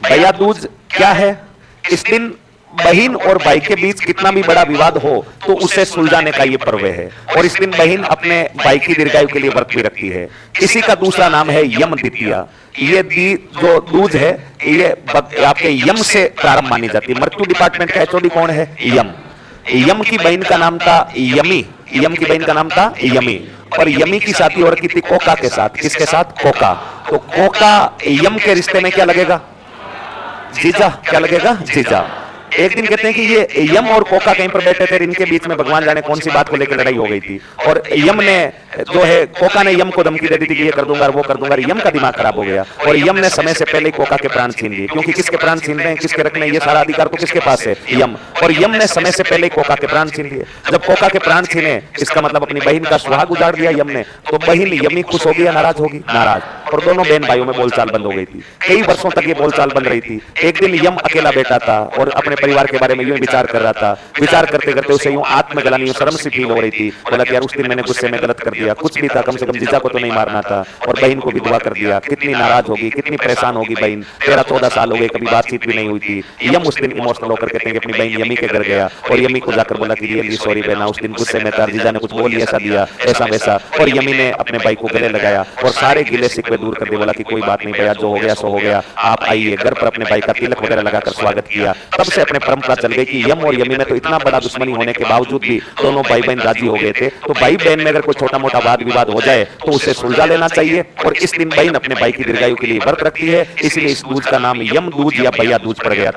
भैया दूज क्या है? इस दिन बहन और भाई के बीच कितना भी बड़ा विवाद हो तो उसे सुलझाने का ये पर्व है। और इस दिन बहन अपने भाई की दीर्घायु के लिए व्रत भी रखती है। इसी का दूसरा नाम है यम द्वितीया। ये जो दूज है ये आपके यम से प्रारंभ मानी जाती है। मृत्यु डिपार्टमेंट का एचओडी कौन है? यम। यम की बहन का नाम था यमी। यम की बहन का नाम था यमी। और यमी की शादी हो रखी थी कोका के साथ। किसके साथ? कोका। तो कोका यम के रिश्ते में क्या लगेगा? जीजा। क्या लगेगा? जीजा। एक दिन कहते हैं कि ये यम और कोका कहीं पर बैठे थे, इनके बीच में भगवान जाने कौन सी बात को लेकर लड़ाई हो गई थी। और यम ने जो है कोका ने यम को धमकी दे दी थी कि ये कर दूंगा वो कर दूंगा। यम का दिमाग खराब हो गया और यम ने समय से पहले कोका के प्राण छीन लिए। क्योंकि किसके प्राण छीन रहे हैं, किसके रखने, ये सारा अधिकार तो किसके पास है? यम। और यम ने समय से पहले कोका के प्राण छीन लिए। जब कोका के प्राण छीने इसका मतलब अपनी बहन का सुहाग उजाड़ दिया यम ने। तो बहन यमी खुश होगी या नाराज होगी? नाराज। और दोनों बहन भाइयों में बोलचाल बंद हो गई थी। कई वर्षों तक ये बोलचाल बंद रही थी। एक दिन यम अकेला बैठा था और अपने परिवार के बारे में यूं विचार कर रहा था। विचार करते करते उसे यूं आत्मग्लानि, शर्म सी फील हो रही थी। बोला कि यार उस दिन मैंने गुस्से में गलत कर दिया। कुछ भी था, कम से कम जीजा को तो नहीं मारना था। और बहन को विधवा कर दिया। कितनी नाराज होगी, कितनी परेशान होगी बहन। 13-14 साल हो गए, कभी बातचीत भी नहीं हुई थी। यम उस दिन इमोशनल होकर कहते हैं कि अपनी बहन यमी के घर गया और यमी को जाकर बोला कि रियली सॉरी बहना, उस दिन गुस्से में था, जीजा ने कुछ बोल ऐसा दिया ऐसा वैसा। और यमी ने अपने भाई को गले लगाया और सारे गिले शिकवे दूर कर दिए। बोला कि कोई बात नहीं भैया, जो हो गया सो हो गया, आप आइए। घर पर अपने भाई का तिलक वगैरह लगाकर स्वागत किया। तब से अपने परंपरा चल गई कि यम और यमी में तो इतना बड़ा दुश्मनी होने के बावजूद भी दोनों भाई बहन राजी हो गए थे। तो भाई बहन में अगर कोई छोटा मोटा वाद विवाद हो जाए तो उसे सुलझा लेना चाहिए। और इस दिन बहन अपने भाई की दीर्घायु के लिए व्रत रखती है, इसलिए इस दूज का नाम यम दूज या भैया दूज पड़ गया।